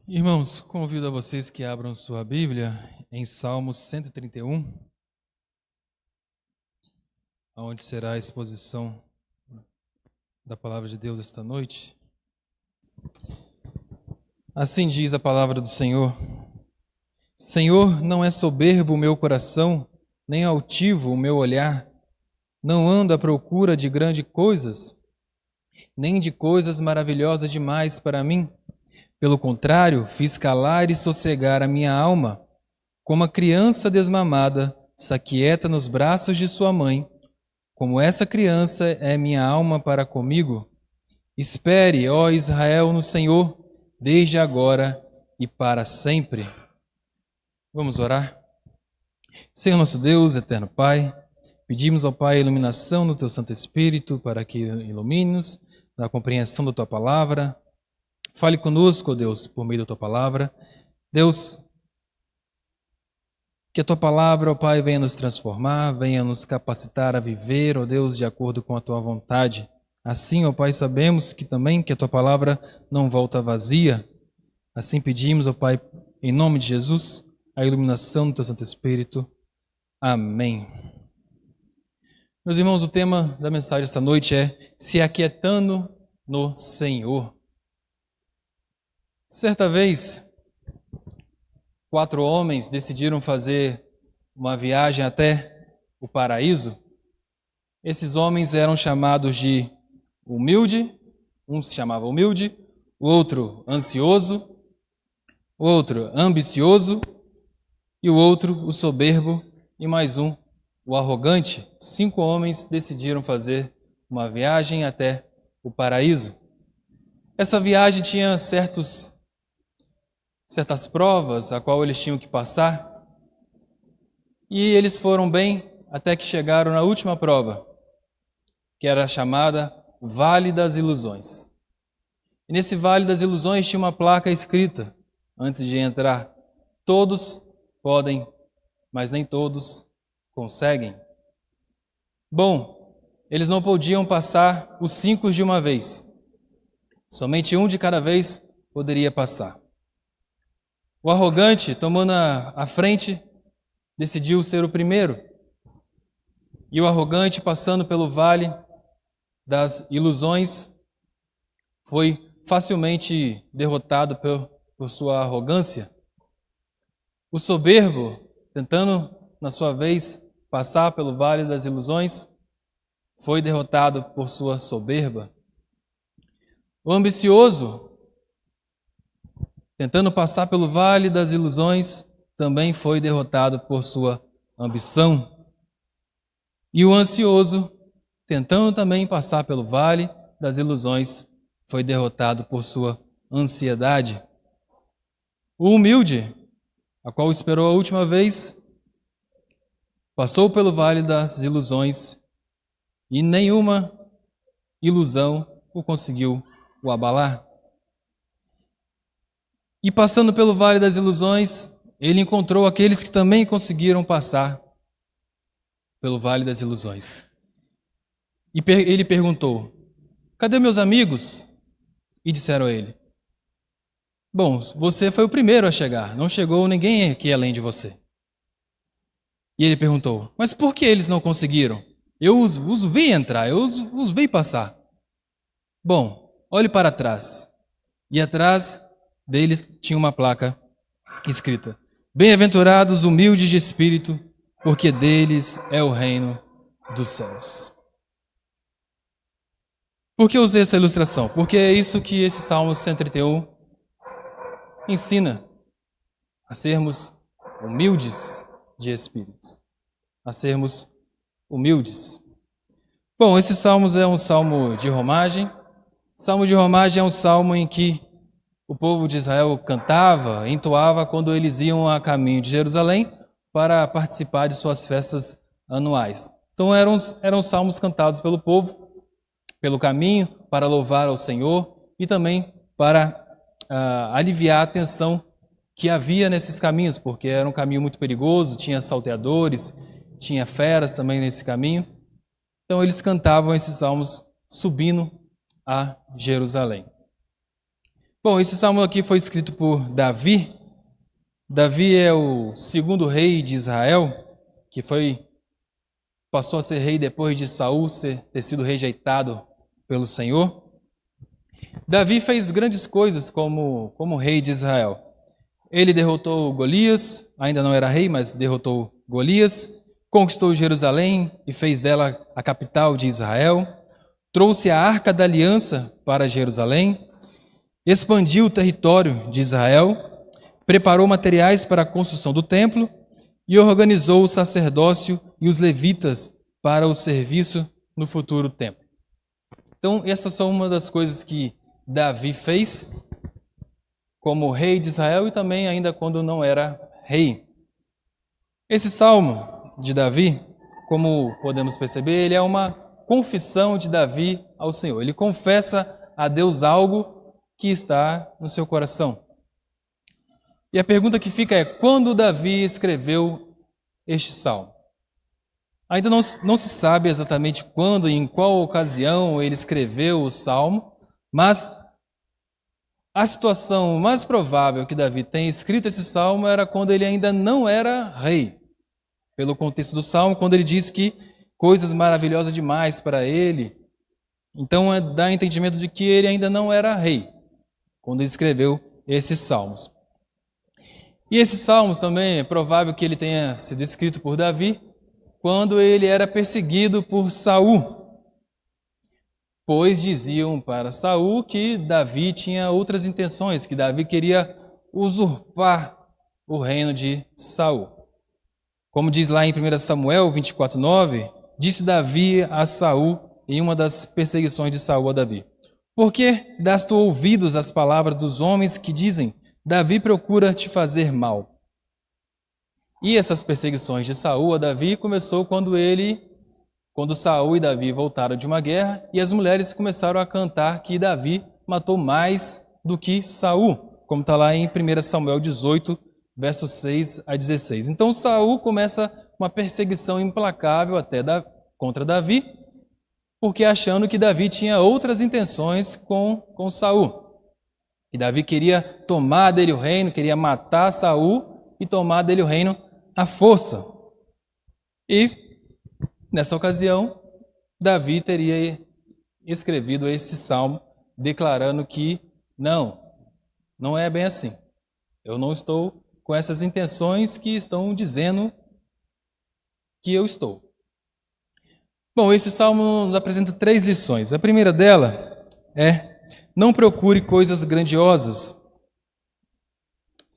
Irmãos, convido a vocês que abram sua Bíblia em Salmos 131, onde será a exposição da palavra de Deus esta noite. Assim diz a palavra do Senhor: Senhor, não é soberbo o meu coração, nem altivo o meu olhar. Não ando à procura de grandes coisas, nem de coisas maravilhosas demais para mim. Pelo contrário, fiz calar e sossegar a minha alma, como a criança desmamada se aquieta nos braços de sua mãe. Como essa criança é minha alma para comigo. Espere, ó Israel, no Senhor, desde agora e para sempre. Vamos orar? Senhor nosso Deus, eterno Pai, pedimos ao Pai a iluminação do Teu Santo Espírito para que ilumine-nos na compreensão da Tua palavra. Fale conosco, ó Deus, por meio da Tua palavra. Deus, que a Tua palavra, ó Pai, venha nos transformar, venha nos capacitar a viver, ó Deus, de acordo com a Tua vontade. Assim, ó Pai, sabemos que também que a Tua palavra não volta vazia. Assim pedimos, ó Pai, em nome de Jesus, a iluminação do Teu Santo Espírito. Amém. Meus irmãos, o tema da mensagem esta noite é Se Aquietando no Senhor. Certa vez, 4 homens decidiram fazer uma viagem até o paraíso. Esses homens eram chamados de humilde, um se chamava humilde, o outro ansioso, o outro ambicioso e o outro o soberbo e mais um o arrogante. 5 homens decidiram fazer uma viagem até o paraíso. Essa viagem tinha certas provas a qual eles tinham que passar, e eles foram bem até que chegaram na última prova, que era chamada Vale das Ilusões. E nesse Vale das Ilusões tinha uma placa escrita, antes de entrar: todos podem, mas nem todos conseguem. Bom, eles não podiam passar os 5 de uma vez, somente um de cada vez poderia passar. O arrogante, tomando a frente, decidiu ser o primeiro. E o arrogante, passando pelo vale das ilusões, foi facilmente derrotado por sua arrogância. O soberbo, tentando, na sua vez, passar pelo vale das ilusões, foi derrotado por sua soberba. O ambicioso, tentando passar pelo vale das ilusões, também foi derrotado por sua ambição. E o ansioso, tentando também passar pelo vale das ilusões, foi derrotado por sua ansiedade. O humilde, a qual esperou a última vez, passou pelo vale das ilusões e nenhuma ilusão o conseguiu o abalar. E passando pelo vale das ilusões, ele encontrou aqueles que também conseguiram passar pelo vale das ilusões. E ele perguntou: cadê meus amigos? E disseram a ele: bom, você foi o primeiro a chegar, não chegou ninguém aqui além de você. E ele perguntou: mas por que eles não conseguiram? Eu os vi entrar, eu os vi passar. Bom, olhe para trás. E atrás deles tinha uma placa escrita: bem-aventurados humildes de espírito, porque deles é o reino dos céus. Por que eu usei essa ilustração? Porque é isso que esse Salmo 131 ensina: a sermos humildes de espírito, a sermos humildes. Bom, esse Salmo é um salmo de romagem. Salmo de romagem é um salmo em que o povo de Israel cantava, entoava quando eles iam a caminho de Jerusalém para participar de suas festas anuais. Então eram salmos cantados pelo povo, pelo caminho, para louvar ao Senhor e também para aliviar a tensão que havia nesses caminhos, porque era um caminho muito perigoso, tinha salteadores, tinha feras também nesse caminho. Então eles cantavam esses salmos subindo a Jerusalém. Bom, esse salmo aqui foi escrito por Davi. Davi é o segundo rei de Israel, que passou a ser rei depois de Saul ter sido rejeitado pelo Senhor. Davi fez grandes coisas como rei de Israel. Ele derrotou Golias, ainda não era rei, mas derrotou Golias, conquistou Jerusalém e fez dela a capital de Israel, trouxe a Arca da Aliança para Jerusalém, expandiu o território de Israel, preparou materiais para a construção do templo e organizou o sacerdócio e os levitas para o serviço no futuro templo. Então, essas são uma das coisas que Davi fez como rei de Israel e também ainda quando não era rei. Esse salmo de Davi, como podemos perceber, ele é uma confissão de Davi ao Senhor. Ele confessa a Deus algo que está no seu coração. E a pergunta que fica é: quando Davi escreveu este salmo? Ainda não se sabe exatamente quando e em qual ocasião ele escreveu o salmo, mas a situação mais provável que Davi tenha escrito esse salmo era quando ele ainda não era rei. Pelo contexto do salmo, quando ele diz que coisas maravilhosas demais para ele, então dá entendimento de que ele ainda não era rei, quando ele escreveu esses salmos. E esses salmos também é provável que ele tenha sido escrito por Davi quando ele era perseguido por Saul, pois diziam para Saul que Davi tinha outras intenções, que Davi queria usurpar o reino de Saul. Como diz lá em 1 Samuel 24:9, disse Davi a Saul em uma das perseguições de Saul a Davi: por que dás tu ouvidos às palavras dos homens que dizem: Davi procura te fazer mal? E essas perseguições de Saul a Davi começou quando Saul e Davi voltaram de uma guerra e as mulheres começaram a cantar que Davi matou mais do que Saul, como está lá em 1 Samuel 18, versos 6 a 16. Então Saul começa uma perseguição implacável até contra Davi, porque achando que Davi tinha outras intenções com Saul. Que Davi queria tomar dele o reino, queria matar Saul e tomar dele o reino à força. E, nessa ocasião, Davi teria escrevido esse salmo declarando que não é bem assim. Eu não estou com essas intenções que estão dizendo que eu estou. Bom, esse salmo nos apresenta 3 lições. A primeira dela é: não procure coisas grandiosas,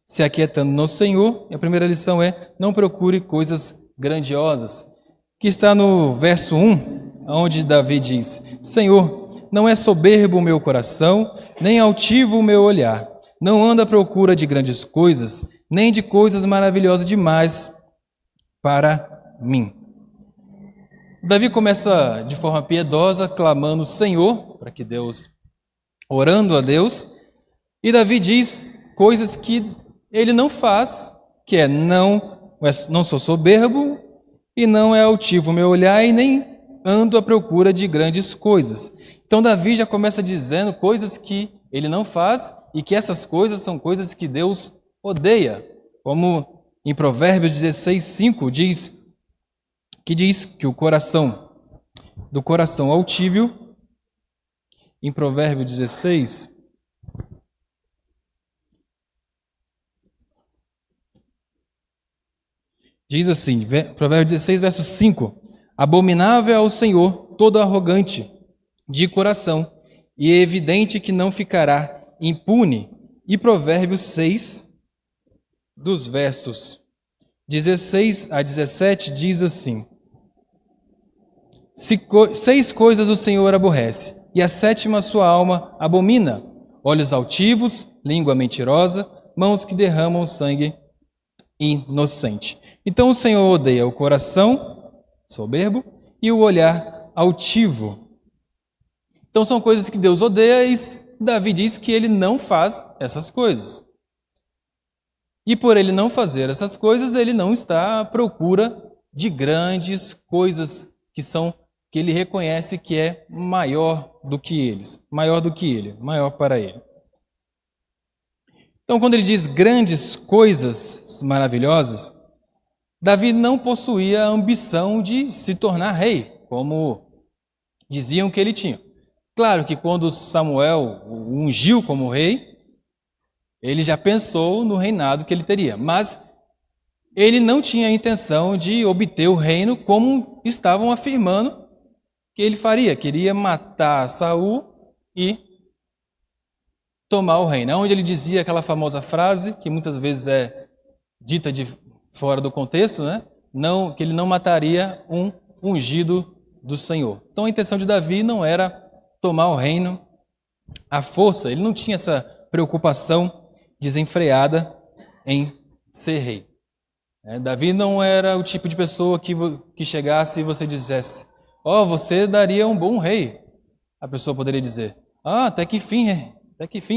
se aquietando no Senhor. E a primeira lição é: não procure coisas grandiosas, que está no verso 1, onde Davi diz: Senhor, não é soberbo o meu coração, nem altivo o meu olhar. Não ando à procura de grandes coisas, nem de coisas maravilhosas demais para mim. Davi começa de forma piedosa, clamando o Senhor, para que Deus, orando a Deus, e Davi diz coisas que ele não faz, que é: não sou soberbo, e não é altivo o meu olhar, e nem ando à procura de grandes coisas. Então Davi já começa dizendo coisas que ele não faz, e que essas coisas são coisas que Deus odeia. Como em Provérbios 16:5 diz que o coração altível, em Provérbios 16, diz assim, Provérbios 16, verso 5: abominável é ao Senhor todo arrogante de coração, e é evidente que não ficará impune. E Provérbios 6, dos versos 16 a 17, diz assim: 6 coisas o Senhor aborrece, e a 7ª sua alma abomina: olhos altivos, língua mentirosa, mãos que derramam sangue inocente. Então o Senhor odeia o coração soberbo e o olhar altivo. Então são coisas que Deus odeia, e Davi diz que ele não faz essas coisas. E por ele não fazer essas coisas, ele não está à procura de grandes coisas que ele reconhece que é maior do que ele, maior para ele. Então, quando ele diz grandes coisas maravilhosas, Davi não possuía a ambição de se tornar rei, como diziam que ele tinha. Claro que quando Samuel o ungiu como rei, ele já pensou no reinado que ele teria, mas ele não tinha a intenção de obter o reino como estavam afirmando que ele faria. Queria matar Saul e tomar o reino. Onde ele dizia aquela famosa frase, que muitas vezes é dita de fora do contexto, né? Não, que ele não mataria um ungido do Senhor. Então a intenção de Davi não era tomar o reino à força, ele não tinha essa preocupação desenfreada em ser rei. Davi não era o tipo de pessoa que chegasse e você dissesse: ó, você daria um bom rei. A pessoa poderia dizer: ah, até que fim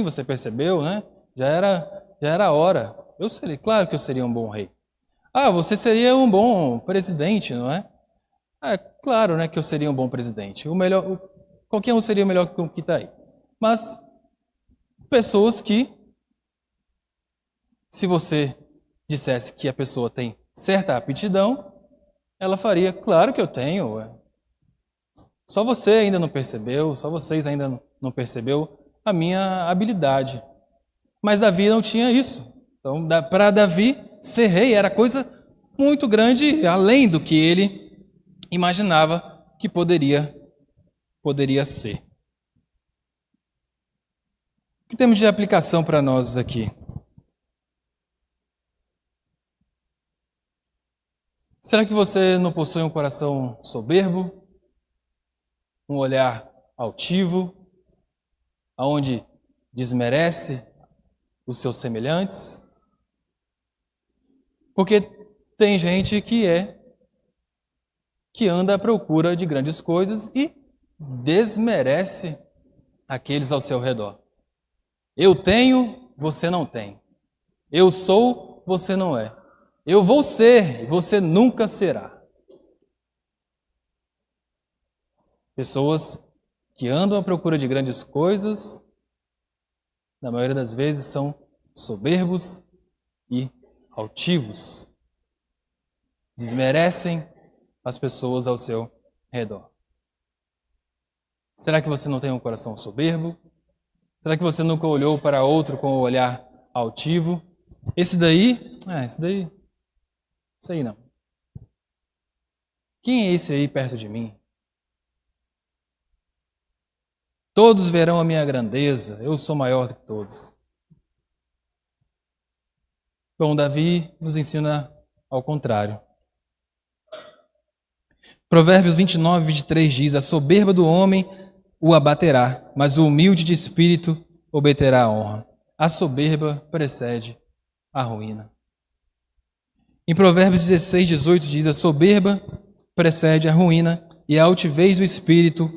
você percebeu, né? Já era a hora. Claro que eu seria um bom rei. Ah, você seria um bom presidente, não é? É claro, né, que eu seria um bom presidente. Qualquer um seria melhor que o que está aí. Mas pessoas que, se você dissesse que a pessoa tem certa aptidão, ela faria: claro que eu tenho. Só você ainda não percebeu, só vocês ainda não percebeu a minha habilidade. Mas Davi não tinha isso. Então, para Davi, ser rei era coisa muito grande, além do que ele imaginava que poderia ser. O que temos de aplicação para nós aqui? Será que você não possui um coração soberbo, um olhar altivo, aonde desmerece os seus semelhantes? Porque tem gente que anda à procura de grandes coisas e desmerece aqueles ao seu redor. Eu tenho, você não tem. Eu sou, você não é. Eu vou ser, você nunca será. Pessoas que andam à procura de grandes coisas, na maioria das vezes são soberbos e altivos. Desmerecem as pessoas ao seu redor. Será que você não tem um coração soberbo? Será que você nunca olhou para outro com o olhar altivo? Esse aí não. Quem é esse aí perto de mim? Todos verão a minha grandeza, eu sou maior do que todos. Bom, Davi nos ensina ao contrário. Provérbios 29, 23 diz: a soberba do homem o abaterá, mas o humilde de espírito obterá a honra. A soberba precede a ruína. Em Provérbios 16, 18 diz: a soberba precede a ruína e a altivez do espírito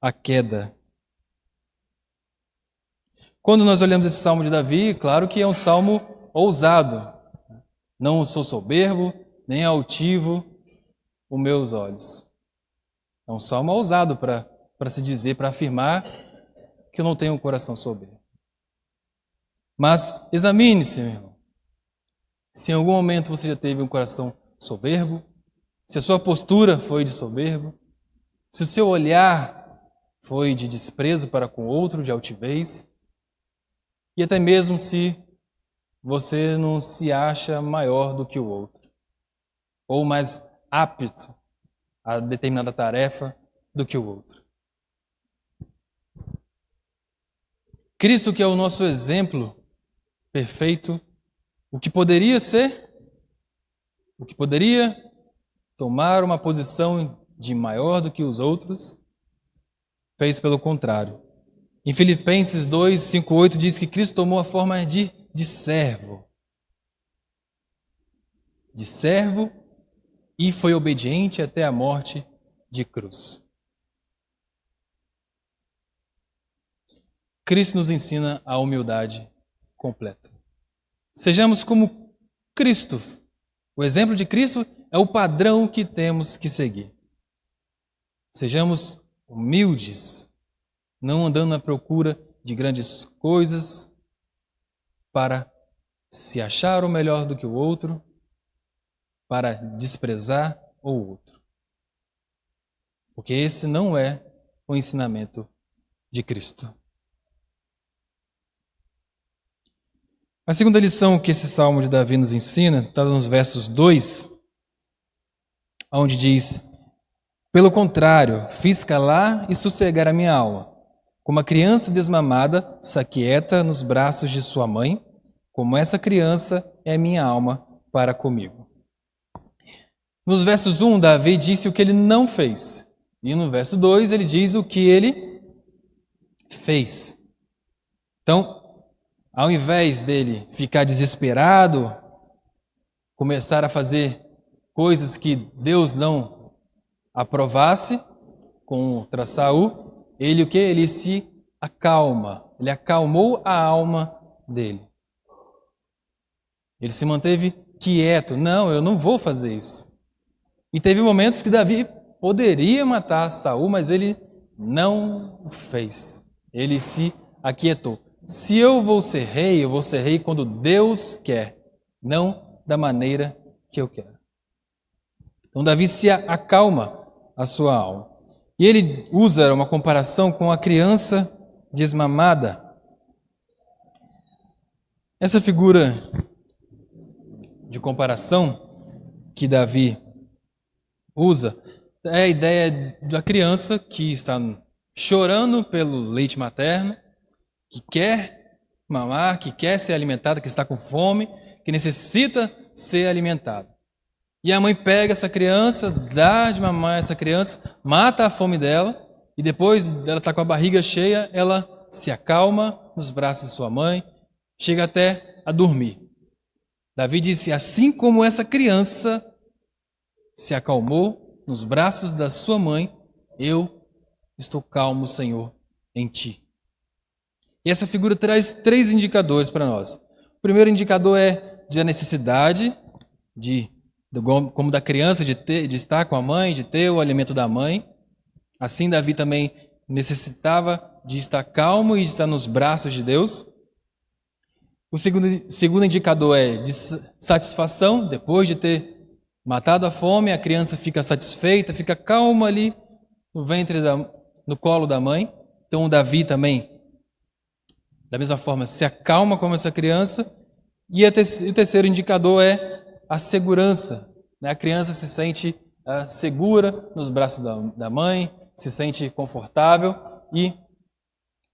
a queda. Quando nós olhamos esse salmo de Davi, claro que é um salmo ousado. Não sou soberbo, nem altivo os meus olhos. É um salmo ousado para se dizer, para afirmar que eu não tenho um coração soberbo. Mas examine-se, meu irmão. Se em algum momento você já teve um coração soberbo, se a sua postura foi de soberbo, se o seu olhar foi de desprezo para com o outro, de altivez, e até mesmo se você não se acha maior do que o outro, ou mais apto a determinada tarefa do que o outro. Cristo, que é o nosso exemplo perfeito, o que poderia tomar uma posição de maior do que os outros, fez pelo contrário. Em Filipenses 2, 5, 8 diz que Cristo tomou a forma de servo. De servo e foi obediente até a morte de cruz. Cristo nos ensina a humildade completa. Sejamos como Cristo. O exemplo de Cristo é o padrão que temos que seguir. Sejamos humildes, não andando à procura de grandes coisas para se achar o melhor do que o outro, para desprezar o outro. Porque esse não é o ensinamento de Cristo. A segunda lição que esse Salmo de Davi nos ensina está nos versos 2, onde diz: pelo contrário, fiz calar e sossegar a minha alma. Como a criança desmamada se aquieta nos braços de sua mãe, como essa criança é minha alma para comigo. Nos versos 1, Davi disse o que ele não fez. E no verso 2, ele diz o que ele fez. Então, ao invés dele ficar desesperado, começar a fazer coisas que Deus não aprovasse contra Saul, ele o que? Ele se acalma. Ele acalmou a alma dele. Ele se manteve quieto. Não, eu não vou fazer isso. E teve momentos que Davi poderia matar Saul, mas ele não o fez. Ele se aquietou. Se eu vou ser rei, eu vou ser rei quando Deus quer, não da maneira que eu quero. Então Davi se acalma a sua alma. E ele usa uma comparação com a criança desmamada. Essa figura de comparação que Davi usa é a ideia da criança que está chorando pelo leite materno, que quer mamar, que quer ser alimentada, que está com fome, que necessita ser alimentada. E a mãe pega essa criança, dá de mamar essa criança, mata a fome dela, e depois dela estar com a barriga cheia, ela se acalma nos braços de sua mãe, chega até a dormir. Davi disse: assim como essa criança se acalmou nos braços da sua mãe, eu estou calmo, Senhor, em ti. E essa figura traz 3 indicadores para nós. O primeiro indicador é de a necessidade, como da criança, de estar com a mãe, de ter o alimento da mãe. Assim, Davi também necessitava de estar calmo e de estar nos braços de Deus. O segundo indicador é de satisfação. Depois de ter matado a fome, a criança fica satisfeita, fica calma ali no colo da mãe. Então, Davi também, da mesma forma, se acalma como essa criança. E o terceiro indicador é a segurança. A criança se sente segura nos braços da mãe, se sente confortável. E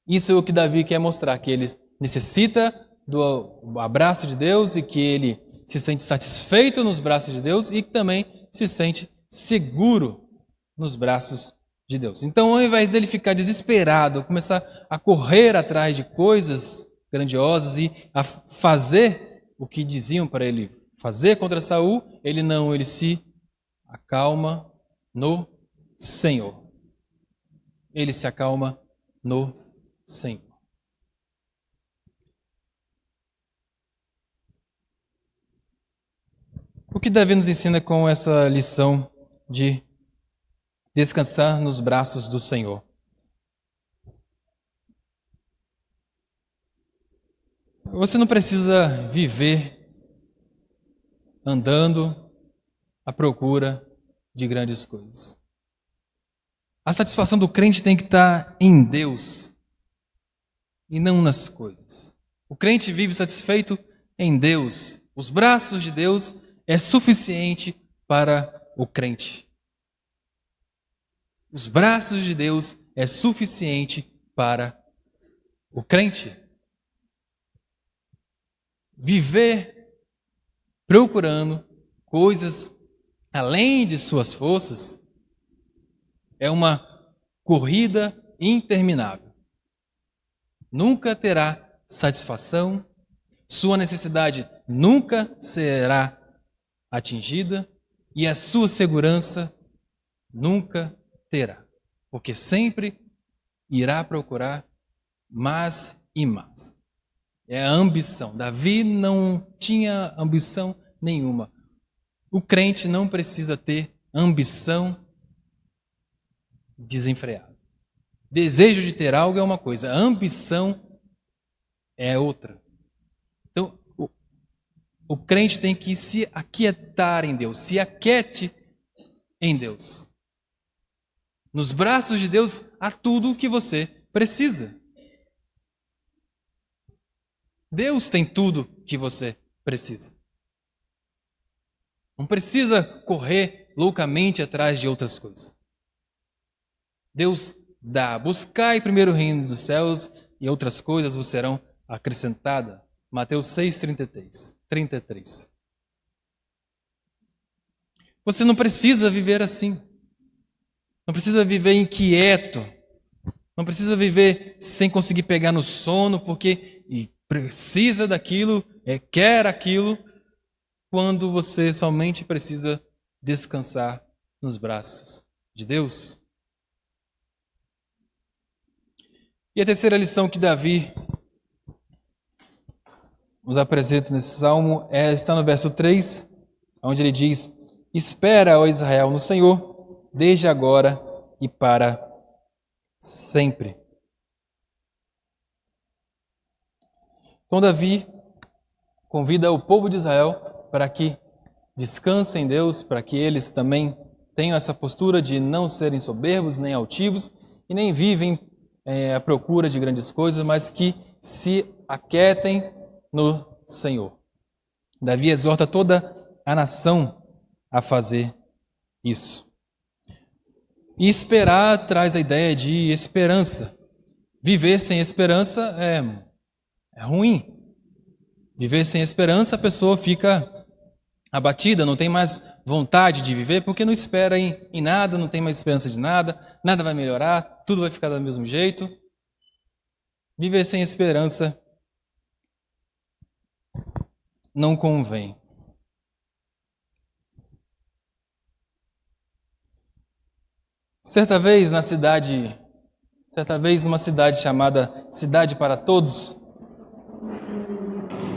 isso é o que Davi quer mostrar, que ele necessita do abraço de Deus e que ele se sente satisfeito nos braços de Deus e que também se sente seguro nos braços de Deus. Então, ao invés dele ficar desesperado, começar a correr atrás de coisas grandiosas e a fazer o que diziam para ele fazer contra Saul, ele se acalma no Senhor. Ele se acalma no Senhor. O que Davi nos ensina com essa lição de descansar nos braços do Senhor? Você não precisa viver andando à procura de grandes coisas. A satisfação do crente tem que estar em Deus e não nas coisas. O crente vive satisfeito em Deus. Os braços de Deus é suficiente para o crente. Os braços de Deus é suficiente para o crente. Viver procurando coisas além de suas forças é uma corrida interminável. Nunca terá satisfação, sua necessidade nunca será atingida e a sua segurança nunca terá, porque sempre irá procurar mais e mais. É a ambição. Davi não tinha ambição nenhuma. O crente não precisa ter ambição desenfreada. Desejo de ter algo é uma coisa, a ambição é outra. Então, crente tem que se aquietar em Deus, se aquiete em Deus. Nos braços de Deus há tudo o que você precisa. Deus tem tudo que você precisa. Não precisa correr loucamente atrás de outras coisas. Deus dá. Buscai primeiro o reino dos céus e outras coisas vos serão acrescentadas. Mateus 6:33. Você não precisa viver assim. Não precisa viver inquieto. Não precisa viver sem conseguir pegar no sono, porque precisa daquilo, quer aquilo, quando você somente precisa descansar nos braços de Deus. E a terceira lição que Davi nos apresenta nesse salmo está no verso 3, onde ele diz: espera, ó Israel, no Senhor, desde agora e para sempre. Então Davi convida o povo de Israel para que descansem em Deus, para que eles também tenham essa postura de não serem soberbos nem altivos e nem vivem à procura de grandes coisas, mas que se aquietem no Senhor. Davi exorta toda a nação a fazer isso. E esperar traz a ideia de esperança. Viver sem esperança é ruim. Viver sem esperança, a pessoa fica abatida, não tem mais vontade de viver, porque não espera em nada, não tem mais esperança de nada, nada vai melhorar, tudo vai ficar do mesmo jeito. Viver sem esperança não convém. Certa vez numa cidade chamada Cidade para Todos,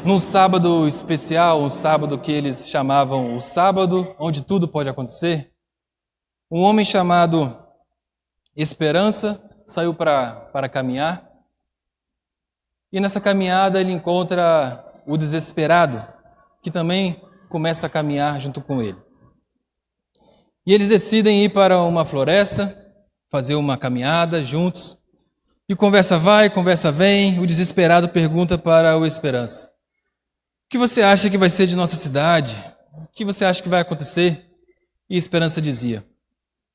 num sábado especial, um sábado que eles chamavam o sábado onde tudo pode acontecer, um homem chamado Esperança saiu para caminhar, e nessa caminhada ele encontra o desesperado, que também começa a caminhar junto com ele. E eles decidem ir para uma floresta, fazer uma caminhada juntos, e conversa vai, conversa vem, o desesperado pergunta para o Esperança: o que você acha que vai ser de nossa cidade? O que você acha que vai acontecer? E Esperança dizia: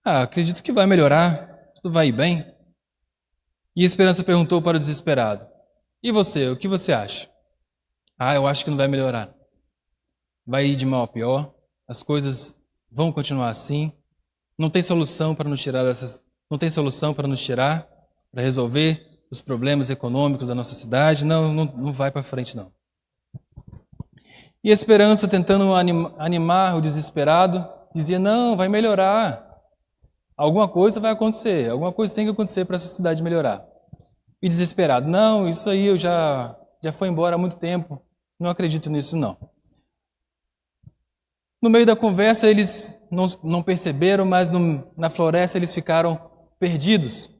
acredito que vai melhorar, tudo vai ir bem. E Esperança perguntou para o desesperado: e você, o que você acha? Eu acho que não vai melhorar. Vai ir de mal a pior, as coisas vão continuar assim, não tem solução para nos tirar para resolver os problemas econômicos da nossa cidade, não vai para frente não. E a Esperança, tentando animar o desesperado, dizia: não, vai melhorar. Alguma coisa vai acontecer, alguma coisa tem que acontecer para essa cidade melhorar. E desesperado: não, isso aí eu já foi embora há muito tempo, não acredito nisso não. No meio da conversa eles não perceberam, mas na floresta eles ficaram perdidos.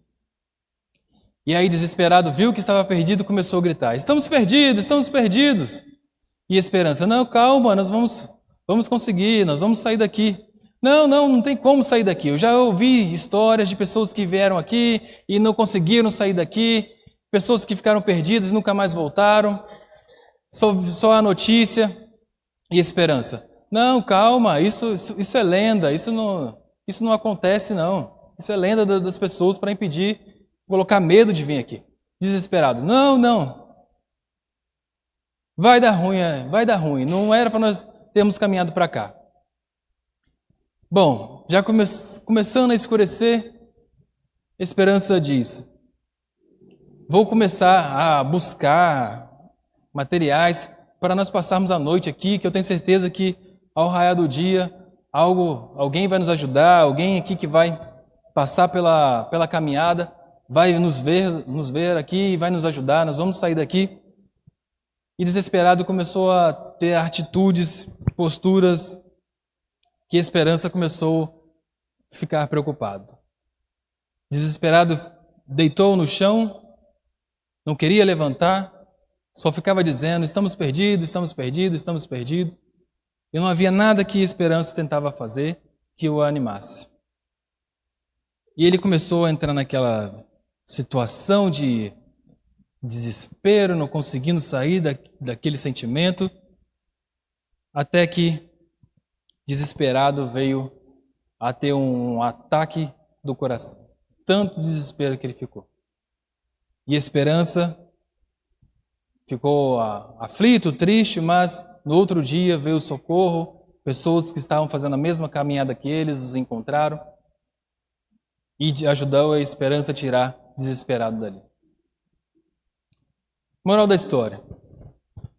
E aí desesperado viu que estava perdido e começou a gritar: estamos perdidos, estamos perdidos. E Esperança: não, calma, nós vamos conseguir, nós vamos sair daqui. Não tem como sair daqui. Eu já ouvi histórias de pessoas que vieram aqui e não conseguiram sair daqui, pessoas que ficaram perdidas e nunca mais voltaram. Só a notícia. E Esperança: não, calma, isso é lenda, isso não acontece não. Isso é lenda das pessoas para impedir, colocar medo de vir aqui. Desesperado: não. Vai dar ruim, não era para nós termos caminhado para cá. Bom, já começando a escurecer, Esperança diz: vou começar a buscar materiais para nós passarmos a noite aqui, que eu tenho certeza que ao raiar do dia, alguém vai nos ajudar, alguém aqui que vai passar pela caminhada, vai nos ver aqui e vai nos ajudar, nós vamos sair daqui. E desesperado começou a ter atitudes, posturas, que Esperança começou a ficar preocupado. Desesperado deitou no chão, não queria levantar, só ficava dizendo: estamos perdidos, estamos perdidos, estamos perdidos. E não havia nada que a esperança tentava fazer que o animasse. E ele começou a entrar naquela situação de desespero, não conseguindo sair daquele sentimento, até que, desesperado, veio a ter um ataque do coração. Tanto desespero que ele ficou. E a esperança ficou aflito, triste, mas no outro dia veio o socorro, pessoas que estavam fazendo a mesma caminhada que eles os encontraram e ajudou a esperança a tirar desesperado dali. Moral da história: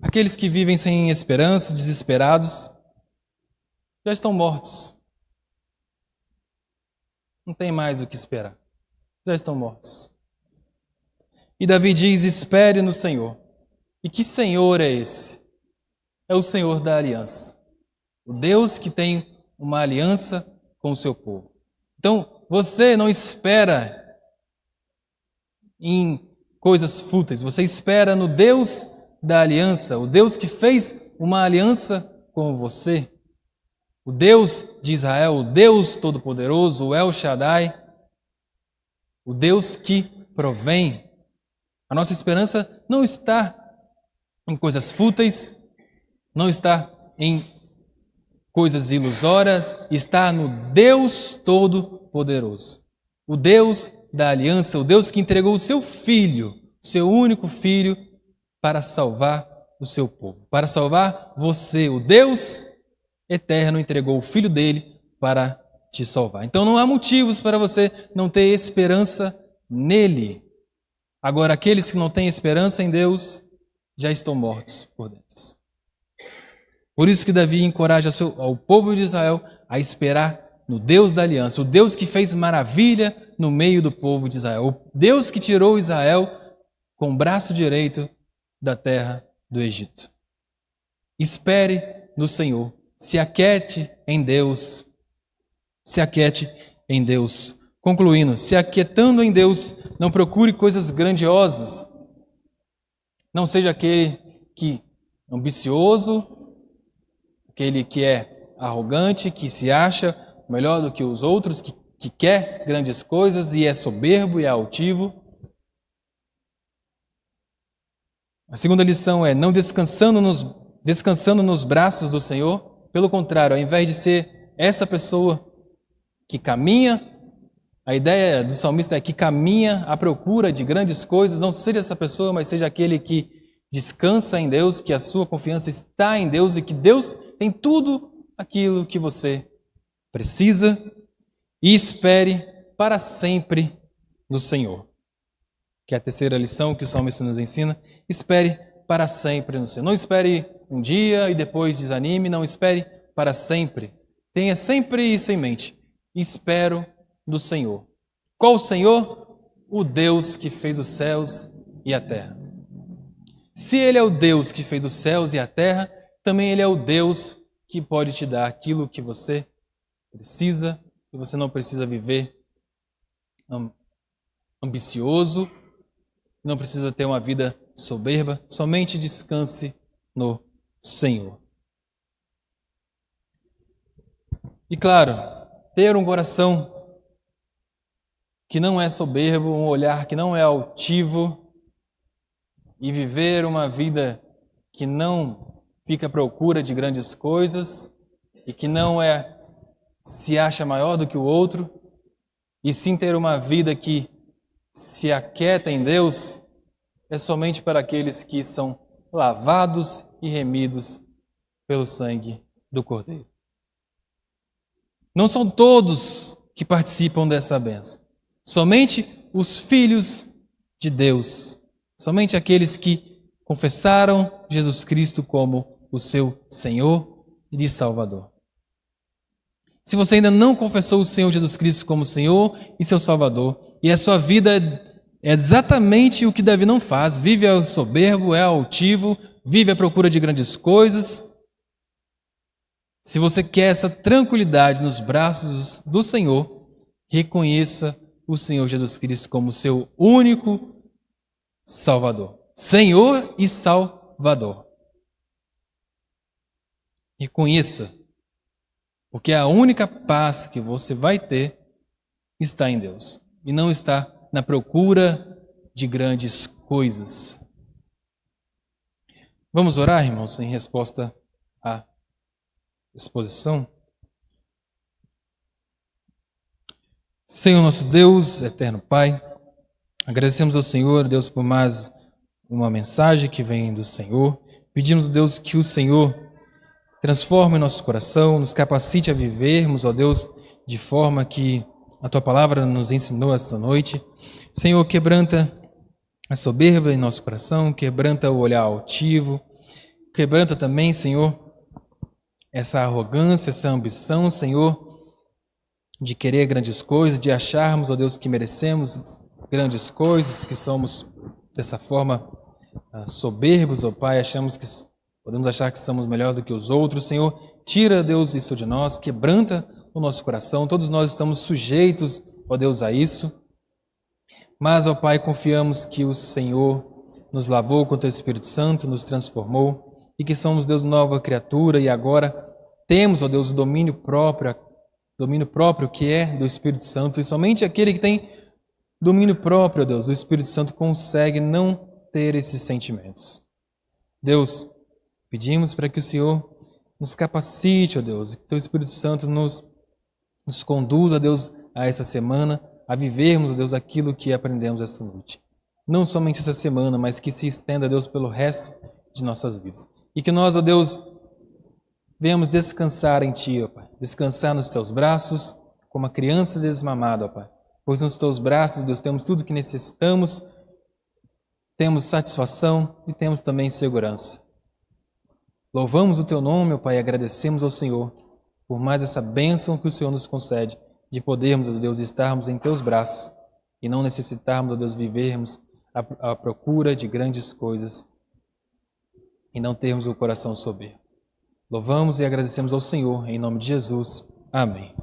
aqueles que vivem sem esperança, desesperados, já estão mortos. Não tem mais o que esperar. Já estão mortos. E Davi diz: espere no Senhor. E que Senhor é esse? É o Senhor da aliança. O Deus que tem uma aliança com o seu povo. Então, você não espera em coisas fúteis. Você espera no Deus da aliança. O Deus que fez uma aliança com você. O Deus de Israel, o Deus Todo-Poderoso, o El Shaddai. O Deus que provém. A nossa esperança não está em coisas fúteis, não está em coisas ilusórias, está no Deus Todo-Poderoso. O Deus da aliança, o Deus que entregou o seu Filho, o seu único Filho, para salvar o seu povo, para salvar você. O Deus eterno entregou o Filho dele para te salvar. Então não há motivos para você não ter esperança nele. Agora, aqueles que não têm esperança em Deus já estão mortos por dentro. Por isso que Davi encoraja ao povo de Israel a esperar no Deus da aliança, o Deus que fez maravilha no meio do povo de Israel, o Deus que tirou Israel com o braço direito da terra do Egito. Espere no Senhor, se aquiete em Deus, se aquiete em Deus. Concluindo, se aquietando em Deus, não procure coisas grandiosas. Não seja aquele que é ambicioso, aquele que é arrogante, que se acha melhor do que os outros, que quer grandes coisas e é soberbo e é altivo. A segunda lição é não descansando nos braços do Senhor. Pelo contrário, ao invés de ser essa pessoa que caminha, a ideia do salmista é que caminha à procura de grandes coisas, não seja essa pessoa, mas seja aquele que descansa em Deus, que a sua confiança está em Deus e que Deus tem tudo aquilo que você precisa, e espere para sempre no Senhor. Que é a terceira lição que o salmista nos ensina. Espere para sempre no Senhor. Não espere um dia e depois desanime, não espere para sempre. Tenha sempre isso em mente. Espero no Senhor. Qual o Senhor? O Deus que fez os céus e a terra. Se Ele é o Deus que fez os céus e a terra, também Ele é o Deus que pode te dar aquilo que você precisa, que você não precisa viver ambicioso, não precisa ter uma vida soberba, somente descanse no Senhor. E claro, ter um coração que não é soberbo, um olhar que não é altivo e viver uma vida que não fica à procura de grandes coisas e que não se acha maior do que o outro, e sim ter uma vida que se aquieta em Deus, é somente para aqueles que são lavados e remidos pelo sangue do Cordeiro. Não são todos que participam dessa bênção. Somente os filhos de Deus. Somente aqueles que confessaram Jesus Cristo como o seu Senhor e Salvador. Se você ainda não confessou o Senhor Jesus Cristo como Senhor e seu Salvador, e a sua vida é exatamente o que Davi não faz, vive soberbo, é altivo, vive à procura de grandes coisas. Se você quer essa tranquilidade nos braços do Senhor, reconheça o Senhor Jesus Cristo como seu único Salvador. Senhor e Salvador. Reconheça, porque a única paz que você vai ter está em Deus e não está na procura de grandes coisas. Vamos orar, irmãos, em resposta à exposição? Senhor nosso Deus, eterno Pai, agradecemos ao Senhor, Deus, por mais uma mensagem que vem do Senhor. Pedimos, Deus, que o Senhor transforme nosso coração, nos capacite a vivermos, ó Deus, de forma que a Tua palavra nos ensinou esta noite. Senhor, quebranta a soberba em nosso coração, quebranta o olhar altivo, quebranta também, Senhor, essa arrogância, essa ambição, Senhor, de querer grandes coisas, de acharmos, ó Deus, que merecemos grandes coisas, que somos dessa forma soberbos, ó Pai, podemos achar que somos melhor do que os outros. Senhor, tira, Deus, isso de nós, quebranta o nosso coração. Todos nós estamos sujeitos, ó Deus, a isso. Mas, ó Pai, confiamos que o Senhor nos lavou com o Teu Espírito Santo, nos transformou e que somos, Deus, nova criatura e agora temos, ó Deus, o domínio próprio que é do Espírito Santo, e somente aquele que tem domínio próprio, ó Deus, o Espírito Santo consegue não ter esses sentimentos. Deus, pedimos para que o Senhor nos capacite, ó Deus, e que o Teu Espírito Santo nos conduza, Deus, a essa semana, a vivermos, ó Deus, aquilo que aprendemos esta noite. Não somente essa semana, mas que se estenda, Deus, pelo resto de nossas vidas. E que nós, ó Deus, venhamos descansar em Ti, ó Pai. Descansar nos Teus braços, como a criança desmamada, ó Pai. Pois nos Teus braços, Deus, temos tudo o que necessitamos, temos satisfação e temos também segurança. Louvamos o Teu nome, ó Pai, e agradecemos ao Senhor por mais essa bênção que o Senhor nos concede, de podermos, ó Deus, estarmos em Teus braços e não necessitarmos, ó Deus, vivermos à procura de grandes coisas e não termos o coração soberbo. Louvamos e agradecemos ao Senhor, em nome de Jesus. Amém.